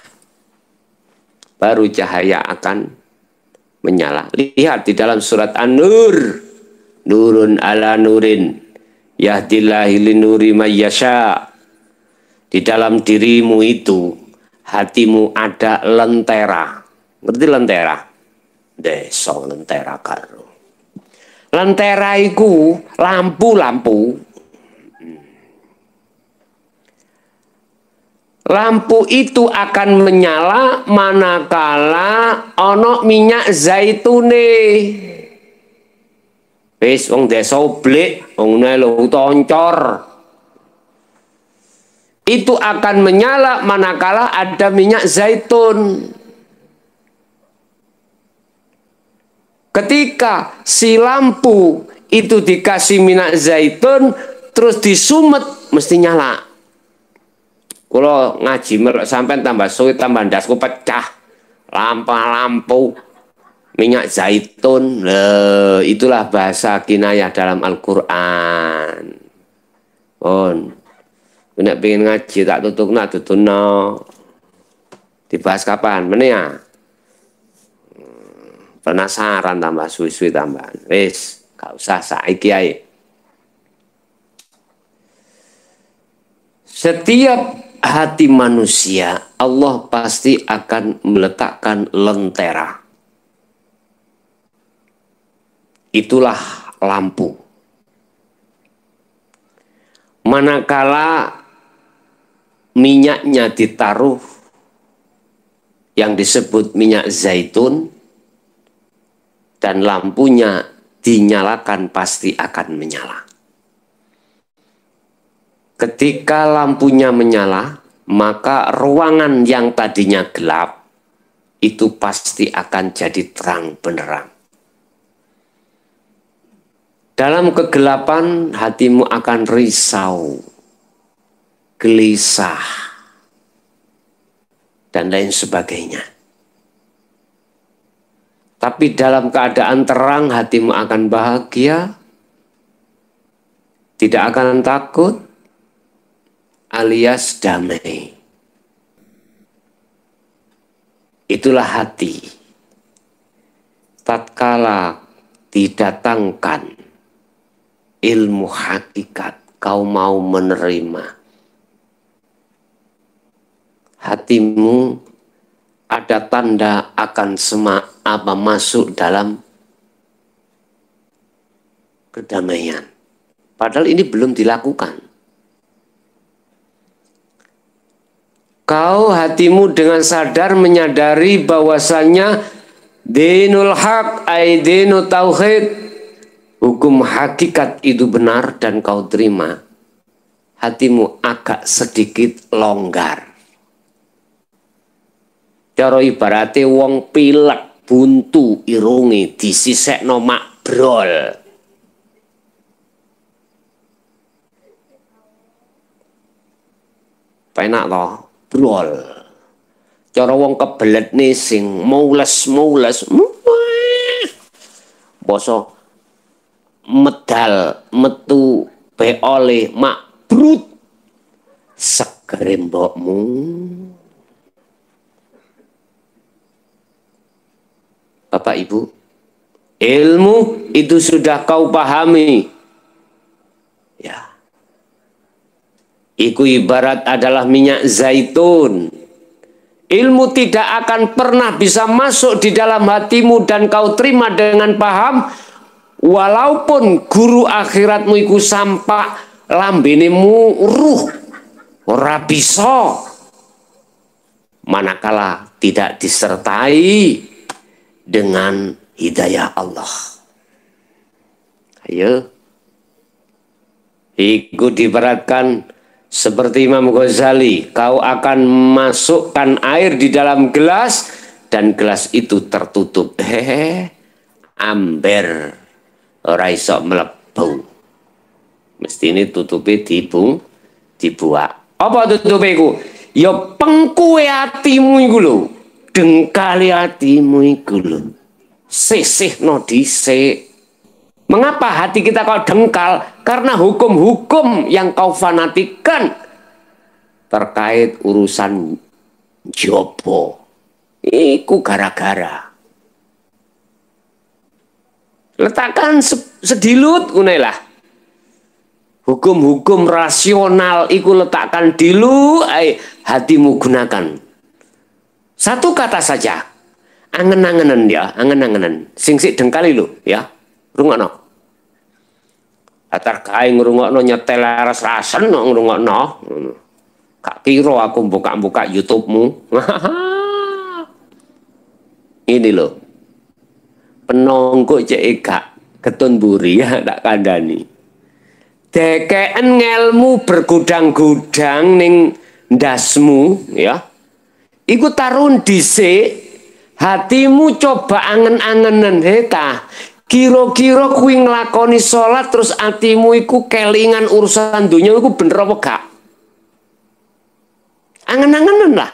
Baru cahaya akan menyala. Lihat di dalam surat An-Nur. Nurun ala nurin. Yahdillahi linuri mayyasha. Di dalam dirimu itu, hatimu ada lentera. Ngerti lentera? Deso lentera karo. Lentera iku lampu-lampu. Lampu itu akan menyala manakala ono minyak zaitune. Wis wong desa blik, wong lho toncor. Itu akan menyala manakala ada minyak zaitun. Ketika si lampu itu dikasih minyak zaitun terus disumet mesti nyala. Kula ngaji melok sampean tambah suwi tambah ndasku pecah. Lampu minyak zaitun. Itulah bahasa kinayah dalam Al-Qur'an. Pun. Nek pengen ngaji tak tutupno. Dibahas kapan? Meneh. Penasaran tambah suwi-suwi tambah. Wis, gak usah saiki ae. Setiap hati manusia, Allah pasti akan meletakkan lentera. Itulah lampu. Manakala minyaknya ditaruh yang disebut minyak zaitun dan lampunya dinyalakan pasti akan menyala. Ketika lampunya menyala, maka ruangan yang tadinya gelap itu pasti akan jadi terang benderang. Dalam kegelapan hatimu akan risau, gelisah, dan lain sebagainya. Tapi dalam keadaan terang hatimu akan bahagia, tidak akan takut, alias damai. Itulah hati. Tatkala didatangkan ilmu hakikat, kau mau menerima. Hatimu ada tanda akan masuk dalam kedamaian. Padahal ini belum dilakukan. Kau hatimu dengan sadar menyadari bahwasanya dinul haq ay dinu tauhid, hukum hakikat itu benar dan kau terima. Hatimu agak sedikit longgar. Cara ibarate wong pilek buntu irunge disisekno makbrol. Penak toh, brol. Cara wong kebelet nih sing mules. Basa medal metu be oleh makbrut segere mbokmu. Bapak Ibu, ilmu itu sudah kau pahami. Ya. Iku ibarat adalah minyak zaitun. Ilmu tidak akan pernah bisa masuk di dalam hatimu dan kau terima dengan paham. Walaupun guru akhiratmu iku sampak lambenimu ruh. Ora bisa. Manakala tidak disertai dengan hidayah Allah. Ayo. Ikut diberatkan seperti Imam Ghazali. Kau akan masukkan air di dalam gelas dan gelas itu tertutup. Amber. Ora iso mlebu. Mesti ini tutupi dibuak. Apa tutupi iku? Ya pengkuwe atimu iku lho. Dengkali hatimu iku lho. Sisihno dhisik. Mengapa hati kita kau dengkal? Karena hukum-hukum yang kau fanatikan terkait urusan jopo. Iku gara-gara. Letakkan sedilut unailah. Hukum-hukum rasional iku letakkan dulu, hatimu gunakan. Satu kata saja, angen-angenan ya, angen-angenan. Sing-sik dengkali lo ya, rungokno. Atar kae ngrungokno nyetel ras-rasen ngrungokno. Gak kira aku buka-buka YouTube-mu. Ini loh. Penongko cek gak ketun buri ya tak kandani. Dekeken ngelmu bergudang-gudang ning ndasmu ya. Iku tarun dhisik, hatimu coba angen-angenen heta. Kira-kira kuwi nglakoni salat terus hatimu iku kelingan urusan dunia iku bener apa gak? Angen-angenan lah.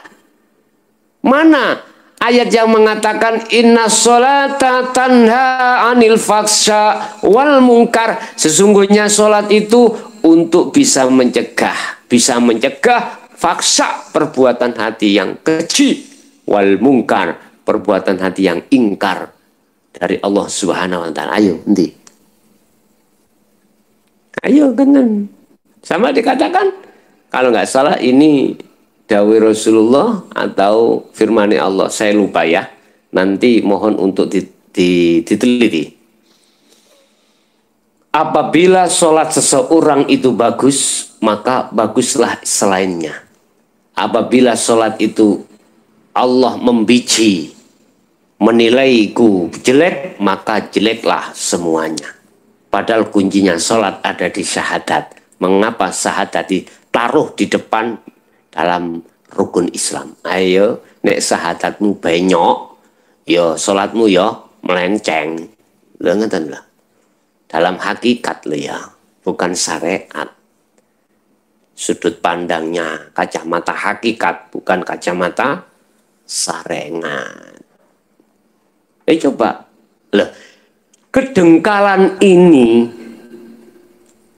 Mana ayat yang mengatakan inna sholata tanha anil faksha wal mungkar. Sesungguhnya sholat itu untuk bisa mencegah faksha, perbuatan hati yang keji, wal mungkar, perbuatan hati yang ingkar dari Allah Subhanahu wa taala. Ayo, nanti. Ayo kan. Sama dikatakan kalau nggak salah ini dawai Rasulullah atau firman Allah, saya lupa ya. Nanti mohon untuk diteliti. Apabila sholat seseorang itu bagus, maka baguslah selainnya. Apabila sholat itu Allah membenci, menilaiku jelek, maka jeleklah semuanya. Padahal kuncinya sholat ada di syahadat. Mengapa syahadat ditaruh di depan dalam rukun Islam? Ayo, nek syahadatmu banyok, yo sholatmu yo melenceng. Lo ngeten lah. Dalam hakikat lo ya, bukan syariat. Sudut pandangnya kacamata hakikat, bukan kacamata sarengan. Coba, loh, kedengkalan ini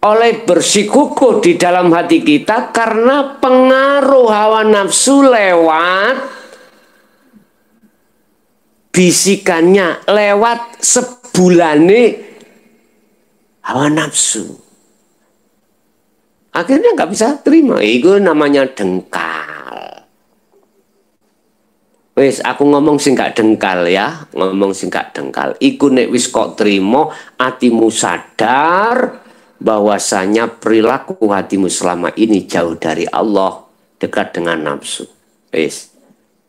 oleh bersikukuh di dalam hati kita karena pengaruh hawa nafsu lewat bisikannya, lewat sebulane hawa nafsu. Akhirnya nggak bisa terima. Itu namanya dengkal. Wis, aku ngomong sing gak dengkal ya, ngomong sing gak dengkal. Iku nek wis kok trimo, hatimu sadar bahwasanya perilaku hatimu selama ini jauh dari Allah, dekat dengan nafsu. Wis,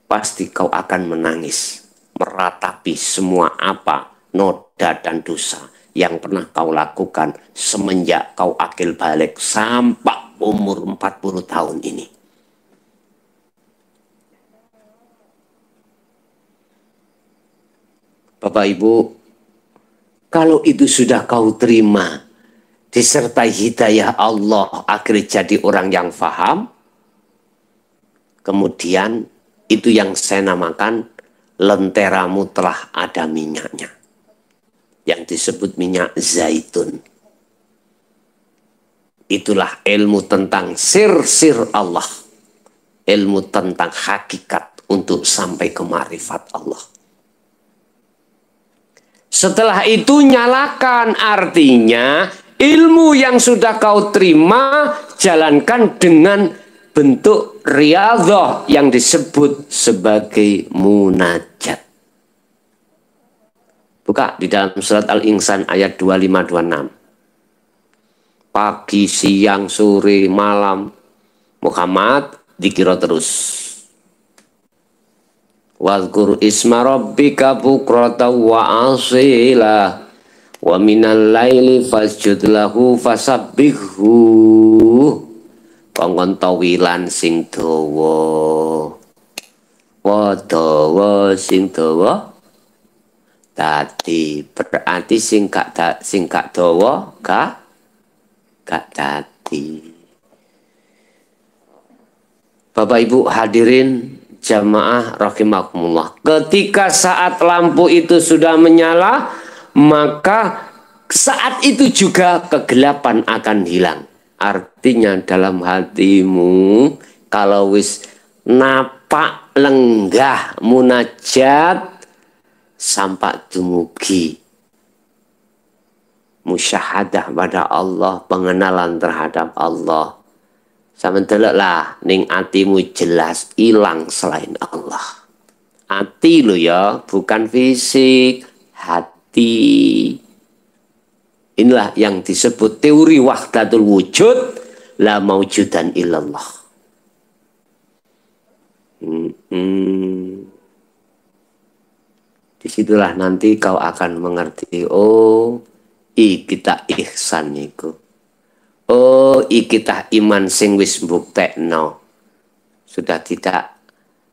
pasti kau akan menangis, meratapi semua apa noda dan dosa yang pernah kau lakukan semenjak kau akil balik sampai umur 40 tahun ini. Bapak Ibu, kalau itu sudah kau terima, disertai hidayah Allah, akhirnya jadi orang yang faham, kemudian itu yang saya namakan lenteramu telah ada minyaknya, yang disebut minyak zaitun. Itulah ilmu tentang sir-sir Allah, ilmu tentang hakikat untuk sampai ke marifat Allah. Setelah itu nyalakan, artinya ilmu yang sudah kau terima jalankan dengan bentuk riyadhah yang disebut sebagai munajat. Buka di dalam surat Al-Insan ayat 25-26. Pagi, siang, sore, malam, Muhammad dikira terus. Wadhkur isma rabbika bukrata wa asila wa minal laili fasjud lahu fasabbihhu. Kongkon tawilan sing dawa. Wa dawa sing dawa. Dadi berarti sing gak dawa gak dadi. Bapak Ibu hadirin jamaah rahimakumullah. Ketika saat lampu itu sudah menyala, maka saat itu juga kegelapan akan hilang. Artinya dalam hatimu kalau wis napak lenggah munajat sampai dumugi musyahadah pada Allah, pengenalan terhadap Allah. Sampeyan delok lah ning atimu jelas hilang selain Allah. Hati lo ya, bukan fisik, hati. Inilah yang disebut teori wahdatul wujud, la maujudan illallah. Disitulah nanti kau akan mengerti, oh, kita ihsan iku. Oh, ikitah iman sing wis mbuktekno. Sudah tidak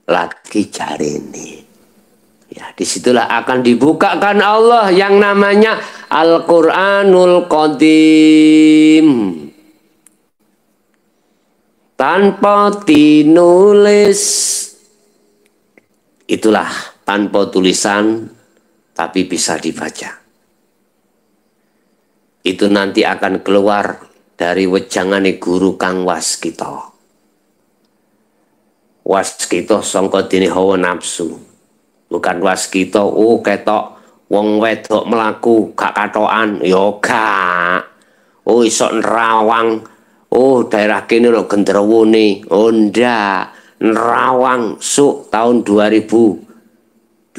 lagi jarene. Ya, disitulah akan dibukakan Allah yang namanya Al-Qur'anul Qadim. tanpa tinulis. Itulah tanpa tulisan tapi bisa dibaca. Itu nanti akan keluar dari wejangane guru kang waskita. Waskita sangka dene hawa nafsu. Bukan waskita ketok wong wedok melaku gak katokan, ya gak. Iso nerawang. Daerah kene lho genderwone. Ndak. Nerawang suk tahun 2021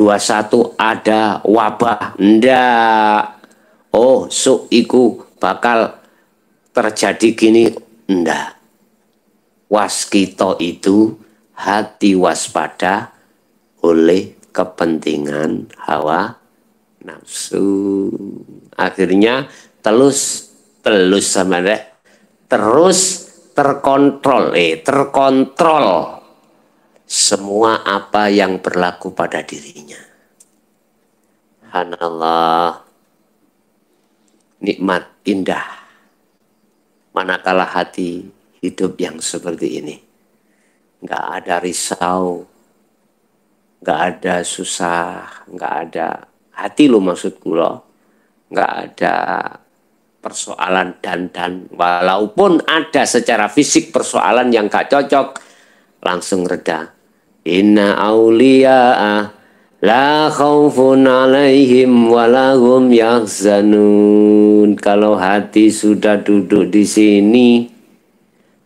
ada wabah. Ndak. Suk iku bakal terjadi gini. Ndak. Waskita itu hati waspada oleh kepentingan hawa nafsu. Akhirnya terus terkontrol semua apa yang berlaku pada dirinya. Subhanallah, nikmat indah manakala hati hidup yang seperti ini. Nggak ada risau, nggak ada susah, nggak ada hati lo maksudku loh, nggak ada persoalan dan walaupun ada secara fisik persoalan yang gak cocok langsung reda. Inna awliya'a la khaufun alaihim walahum yahzanun. Kalau hati sudah duduk di sini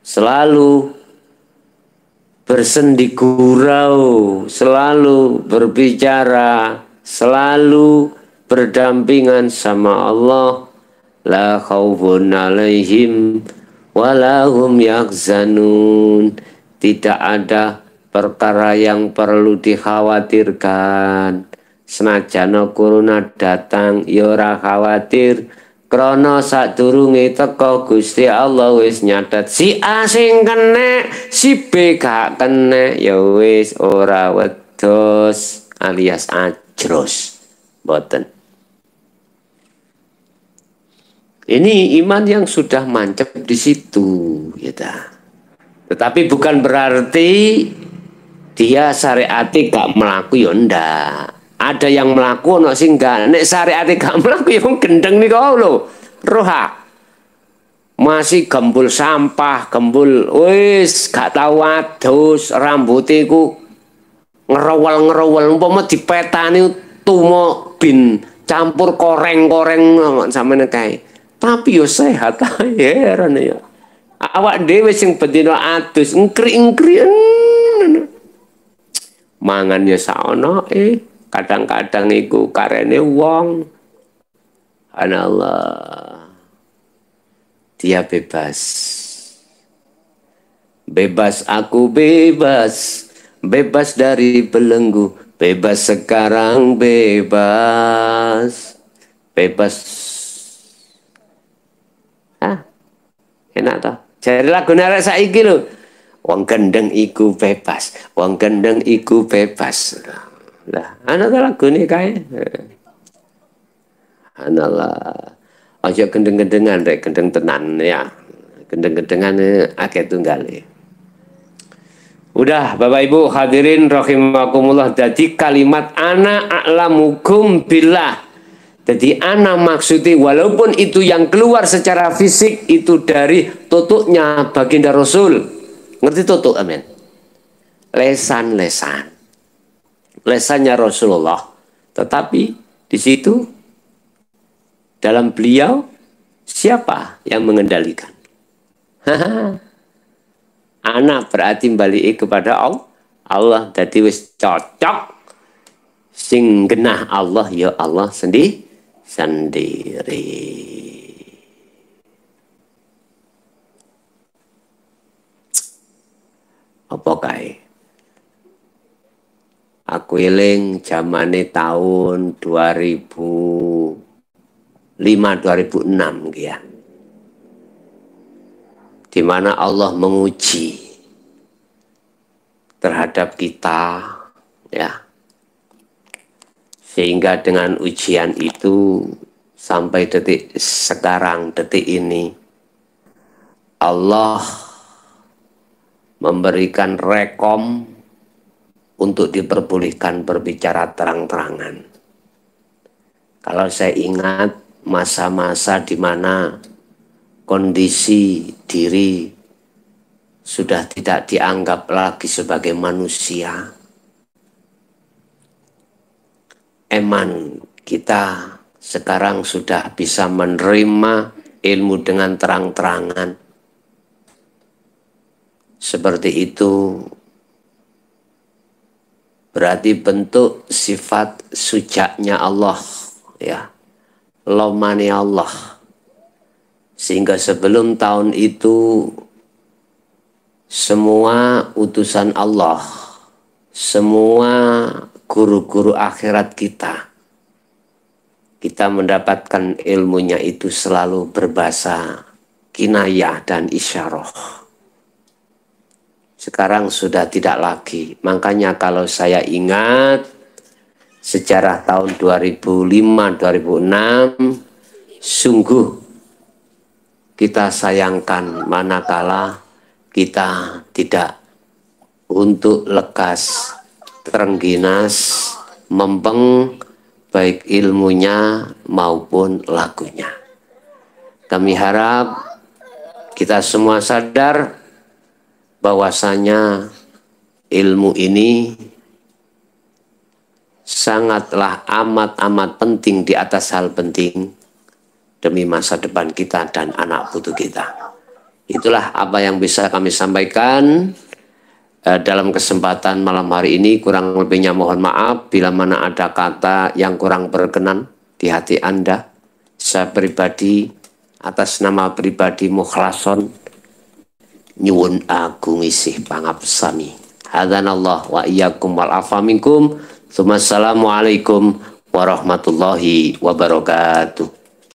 selalu bersendi gurau, selalu berbicara, selalu berdampingan sama Allah. La khaufun alaihim walahum yahzanun. Tidak ada perkara yang perlu dikhawatirkan. Senajana corona datang ya ora khawatir. Krana sadurunge teko Gusti Allah wis nyatet si A sing kene, si B gak kene, ya wis ora wedhos alias ajros. Mboten. Ini iman yang sudah mancep di situ, gitu. Tetapi bukan berarti dia syariati gak melaku ya ndak. Ada yang melaku ono sing gak. Nek syariati gak melaku ya gendeng nih kau lo. Roha. Masih gembul sampah, gembul wis gak tahu adus, rambutnya ku ngerowel umpama dipetani tumo bin campur koreng-koreng sampeyan kae. Tapi yo sehat heran ya. Awak dhewe sing bendina adus engkri-engkri. Mangan ya saono kadang-kadang iku karene wong. Anallah. Dia bebas. Bebas aku bebas. Bebas dari belenggu. Bebas sekarang bebas. Bebas. Enak toh. Jare lagu arek saiki lho. Wong gendeng iku bebas. Wong gendeng iku bebas. Lah, ana ta lagune kae. Anallah. Aja gendeng-gendengan rek gendeng tenan ya. Gendeng-gendengan akeh tunggale. Udah Bapak Ibu hadirin rahimakumullah. Jadi kalimat ana a'lamukum billah. Jadi ana maksudnya walaupun itu yang keluar secara fisik itu dari tutuknya baginda Rasul. Ngerti tutuk amin? Lesan-lesan. Lesannya Rasulullah. Tetapi di situ dalam beliau siapa yang mengendalikan? Ana berarti balik kepada Allah. Allah jadi wis cocok sing genah Allah ya Allah sendiri. Apa kae? Aku eling zamane tahun 2005 2006 ya. Di mana Allah menguji terhadap kita ya. Sehingga dengan ujian itu sampai detik sekarang, detik ini, Allah memberikan rekom untuk diperbolehkan berbicara terang-terangan. Kalau saya ingat masa-masa di mana kondisi diri sudah tidak dianggap lagi sebagai manusia, eman kita sekarang sudah bisa menerima ilmu dengan terang-terangan. Seperti itu berarti bentuk sifat sujaknya Allah, ya, lomani Allah. Sehingga sebelum tahun itu semua utusan Allah, semua guru-guru akhirat kita mendapatkan ilmunya itu selalu berbahasa kinayah dan isyarah. Sekarang sudah tidak lagi. Makanya kalau saya ingat sejarah tahun 2005-2006, sungguh kita sayangkan manakala kita tidak untuk lekas, terengginas, mempeng baik ilmunya maupun lagunya. Kami harap kita semua sadar bahwasanya ilmu ini sangatlah amat penting di atas hal penting demi masa depan kita dan anak putu kita. Itulah apa yang bisa kami sampaikan dalam kesempatan malam hari ini. Kurang lebihnya mohon maaf bila mana ada kata yang kurang berkenan di hati Anda. Saya pribadi atas nama pribadi Mukhlason nyuwun agung isih pangabsami. Hadanallah wa iyyakum wal afa minkum. Assalamualaikum warahmatullahi wabarakatuh.